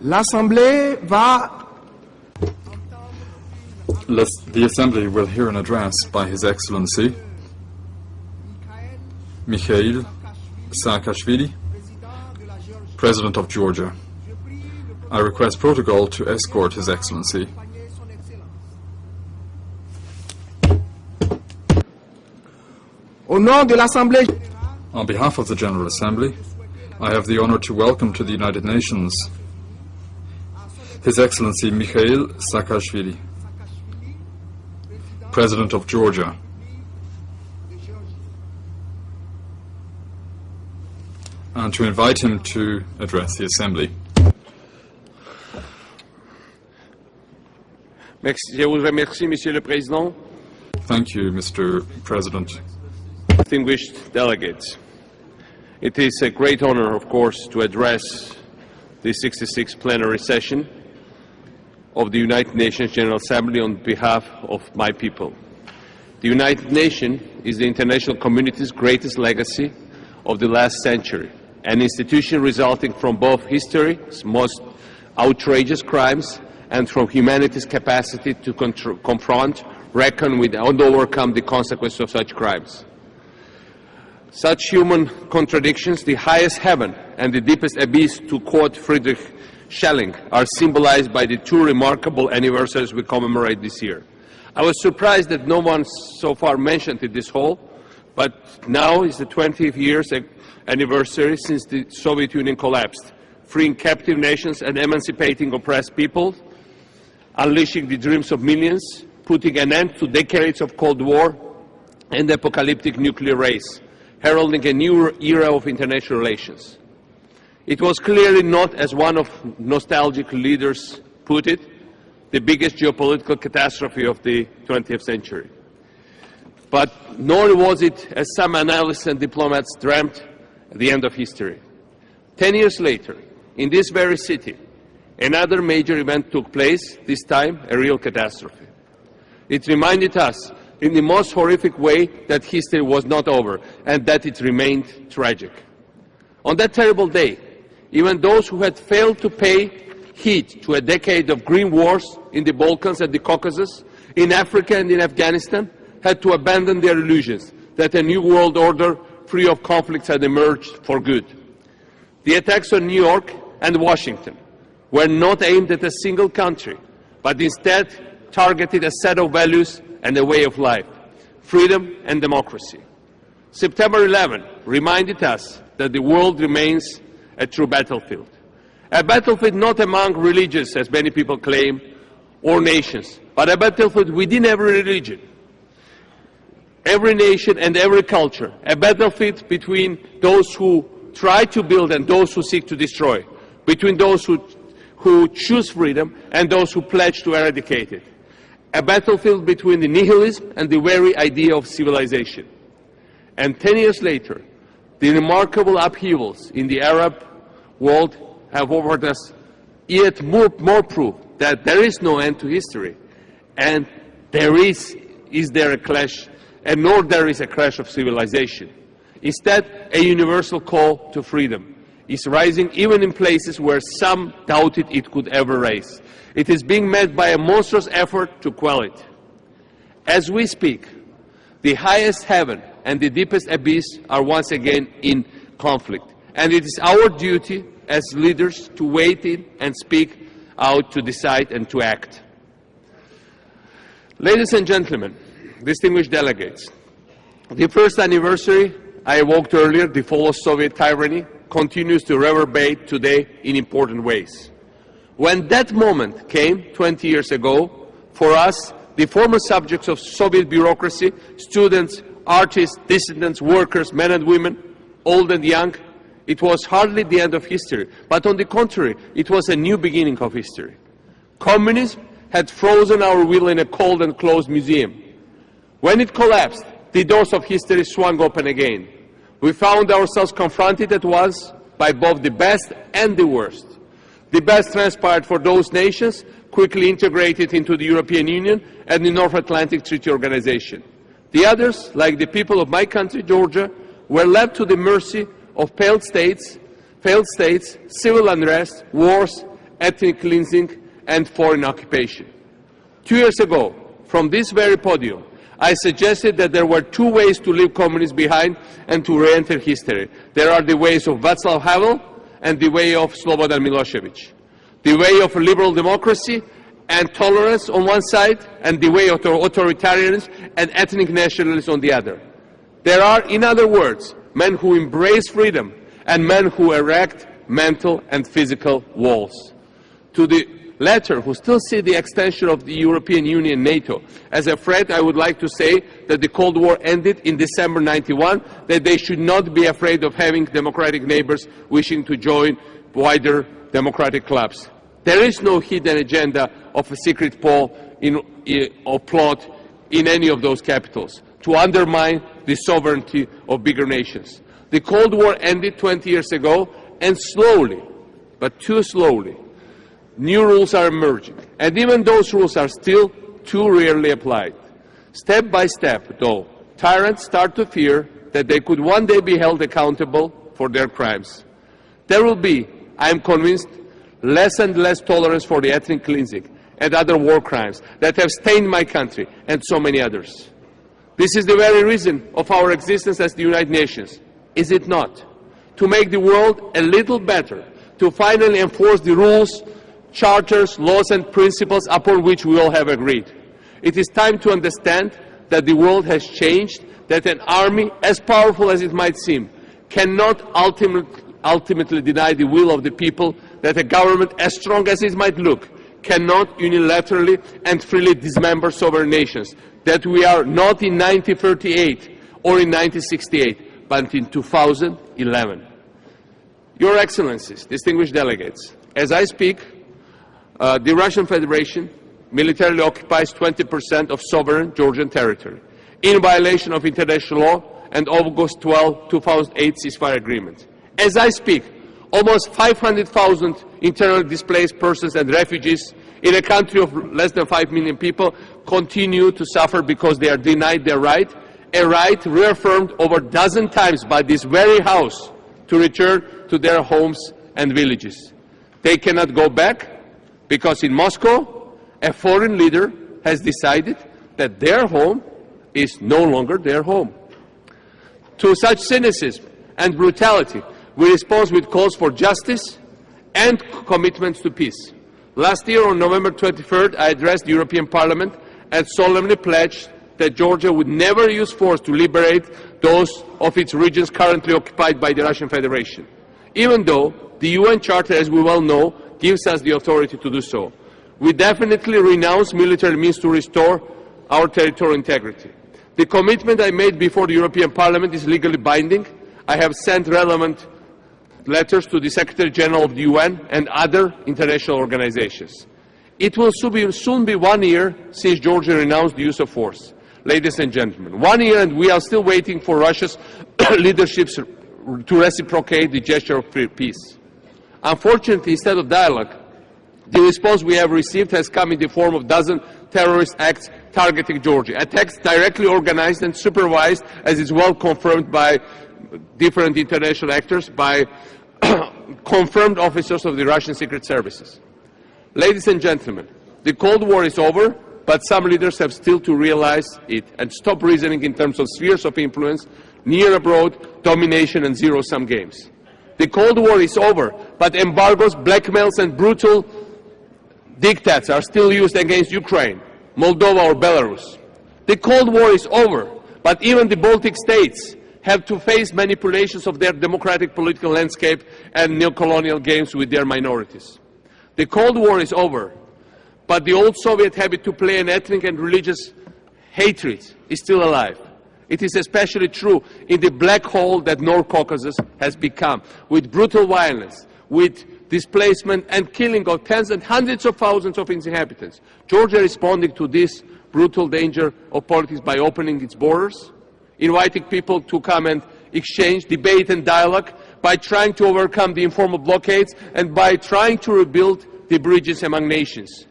L'Assemblée va... The Assembly will hear an address by His Excellency Mikhail Saakashvili, President of Georgia. I request protocol to escort His Excellency. Au nom de l'Assemblée... On behalf of the General Assembly, I have the honor to welcome to the United Nations His Excellency Mikhail Saakashvili, President of Georgia. And to invite him to address the Assembly. Je vous remercie, Monsieur le Président. Thank you, Mr. President. Distinguished delegates, it is a great honor, of course, to address the 66th plenary session of the United Nations General Assembly on behalf of my people. The United Nations is the international community's greatest legacy of the last century, an institution resulting from both history's most outrageous crimes and from humanity's capacity to confront, reckon with, and overcome the consequences of such crimes. Such human contradictions, the highest heaven and the deepest abyss, to quote Friedrich Schelling, are symbolized by the two remarkable anniversaries we commemorate this year. I was surprised that no one so far mentioned it this whole, but now is the 20th year's anniversary since the Soviet Union collapsed, freeing captive nations and emancipating oppressed peoples, unleashing the dreams of millions, putting an end to decades of Cold War and the apocalyptic nuclear race, heralding a new era of international relations. It was clearly not, as one of nostalgic leaders put it, the biggest geopolitical catastrophe of the 20th century. But nor was it, as some analysts and diplomats dreamt, the end of history. 10 years later, in this very city, another major event took place, this time a real catastrophe. It reminded us in the most horrific way that history was not over and that it remained tragic. On that terrible day, even those who had failed to pay heed to a decade of green wars in the Balkans and the Caucasus, in Africa and in Afghanistan, had to abandon their illusions that a new world order free of conflicts had emerged for good. The attacks on New York and Washington were not aimed at a single country, but instead targeted a set of values and a way of life, freedom and democracy. September 11 reminded us that the world remains a true battlefield. A battlefield not among religions, as many people claim, or nations, but a battlefield within every religion, every nation and every culture. A battlefield between those who try to build and those who seek to destroy, between those who choose freedom and those who pledge to eradicate it. A battlefield between the nihilism and the very idea of civilization. And 10 years later, the remarkable upheavals in the Arab world have offered us yet more proof that there is no end to history, and there a clash, and nor there is a clash of civilization. Instead, a universal call to freedom is rising even in places where some doubted it could ever rise. It is being met by a monstrous effort to quell it. As we speak, the highest heaven and the deepest abyss are once again in conflict, and it is our duty as leaders to wait in and speak out, to decide and to act. Ladies and gentlemen, distinguished delegates, the first anniversary I evoked earlier, the fall of Soviet tyranny, continues to reverberate today in important ways. When that moment came 20 years ago, for us, the former subjects of Soviet bureaucracy, students, artists, dissidents, workers, men and women, old and young, it was hardly the end of history, but on the contrary, it was a new beginning of history. Communism had frozen our will in a cold and closed museum. When it collapsed, the doors of history swung open again. We found ourselves confronted at once by both the best and the worst. The best transpired for those nations quickly integrated into the European Union and the North Atlantic Treaty Organization. The others, like the people of my country, Georgia, were left to the mercy of failed states, civil unrest, wars, ethnic cleansing, and foreign occupation. 2 years ago, from this very podium, I suggested that there were two ways to leave communism behind and to re-enter history. There are the ways of Václav Havel and the way of Slobodan Milosevic. The way of liberal democracy and tolerance on one side, and the way of authoritarianism and ethnic nationalism on the other. There are, in other words, men who embrace freedom and men who erect mental and physical walls. To the latter, who still see the extension of the European Union and NATO as a threat, I would like to say that the Cold War ended in December '91, that they should not be afraid of having democratic neighbors wishing to join wider democratic clubs. There is no hidden agenda of a secret poll or plot in any of those capitals to undermine the sovereignty of bigger nations. The Cold War ended 20 years ago, and slowly, but too slowly, new rules are emerging, and even those rules are still too rarely applied. Step by step, though, tyrants start to fear that they could one day be held accountable for their crimes. There will be, I am convinced, less and less tolerance for the ethnic cleansing and other war crimes that have stained my country and so many others. This is the very reason of our existence as the United Nations, is it not? To make the world a little better, to finally enforce the rules, charters, laws and principles upon which we all have agreed. It is time to understand that the world has changed, that an army, as powerful as it might seem, cannot ultimately deny the will of the people, that a government, as strong as it might look, cannot unilaterally and freely dismember sovereign nations, that we are not in 1938 or in 1968, but in 2011. Your Excellencies, distinguished delegates, as I speak, the Russian Federation militarily occupies 20% of sovereign Georgian territory, in violation of international law and August 12, 2008 ceasefire agreement. As I speak, almost 500,000 internally displaced persons and refugees in a country of less than 5 million people continue to suffer because they are denied their right, a right reaffirmed over a dozen times by this very House to return to their homes and villages. They cannot go back because in Moscow, a foreign leader has decided that their home is no longer their home. To such cynicism and brutality, we respond with calls for justice and commitments to peace. Last year, on November 23rd, I addressed the European Parliament and solemnly pledged that Georgia would never use force to liberate those of its regions currently occupied by the Russian Federation, even though the UN Charter, as we well know, gives us the authority to do so. We definitely renounce military means to restore our territorial integrity. The commitment I made before the European Parliament is legally binding. I have sent relevant letters to the Secretary General of the UN and other international organizations. It will soon be 1 year since Georgia renounced the use of force. Ladies and gentlemen, 1 year and we are still waiting for Russia's leadership to reciprocate the gesture of peace. Unfortunately, instead of dialogue, the response we have received has come in the form of dozen terrorist acts targeting Georgia, attacks directly organized and supervised, as is well confirmed by different international actors, by confirmed officers of the Russian secret services. Ladies and gentlemen, the Cold War is over, but some leaders have still to realize it and stop reasoning in terms of spheres of influence, near abroad, domination and zero-sum games. The Cold War is over, but embargoes, blackmails and brutal diktats are still used against Ukraine, Moldova or Belarus. The Cold War is over, but even the Baltic states have to face manipulations of their democratic political landscape and neocolonial games with their minorities. The Cold War is over, but the old Soviet habit to play an ethnic and religious hatred is still alive. It is especially true in the black hole that North Caucasus has become, with brutal violence, with displacement and killing of tens and hundreds of thousands of its inhabitants. Georgia is responding to this brutal danger of politics by opening its borders, inviting people to come and exchange, debate and dialogue, by trying to overcome the informal blockades and by trying to rebuild the bridges among nations.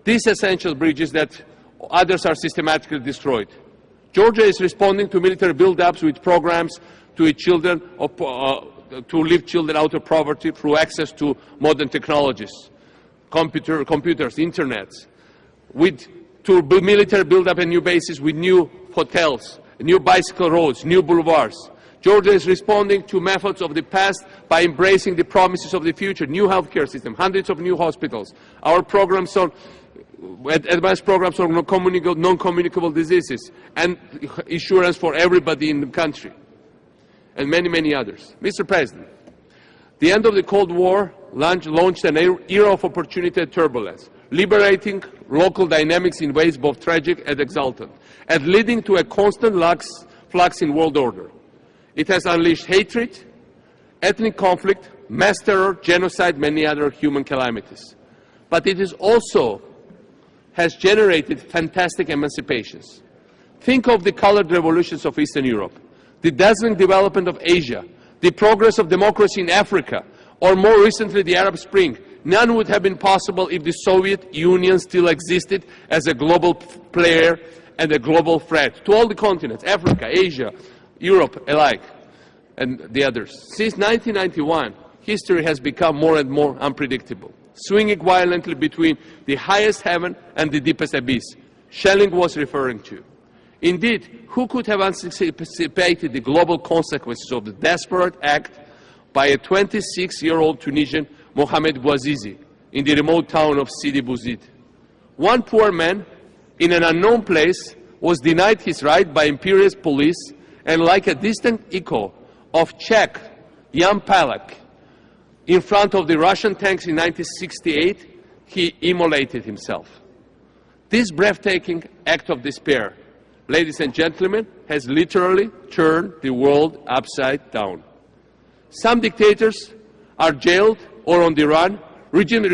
These essential bridges that others are systematically destroyed. Georgia is responding to military build-ups with programs to its children, to lift children out of poverty through access to modern technologies. computers, internets, to military build-up and new bases with new hotels, new bicycle roads, new boulevards. Georgia is responding to methods of the past by embracing the promises of the future, new healthcare system, hundreds of new hospitals. Our programs on advanced programs on non-communicable diseases and insurance for everybody in the country, and many, many others. Mr. President, the end of the Cold War launched an era of opportunity and turbulence, liberating local dynamics in ways both tragic and exultant, and leading to a constant flux in world order. It has unleashed hatred, ethnic conflict, mass terror, genocide, many other human calamities. But it is also has generated fantastic emancipations. Think of the colored revolutions of Eastern Europe, the dazzling development of Asia, the progress of democracy in Africa, or more recently the Arab Spring. None would have been possible if the Soviet Union still existed as a global player and a global threat to all the continents, Africa, Asia, Europe alike, and the others. Since 1991, history has become more and more unpredictable, swinging violently between the highest heaven and the deepest abyss. Schelling was referring to. Indeed, who could have anticipated the global consequences of the desperate act by a 26-year-old Tunisian, Mohamed Bouazizi, in the remote town of Sidi Bouzid? One poor man in an unknown place was denied his right by imperialist police, and like a distant echo of Czech Jan Palach in front of the Russian tanks in 1968, he immolated himself. This breathtaking act of despair, ladies and gentlemen, has literally turned the world upside down. Some dictators are jailed or on the run. Regime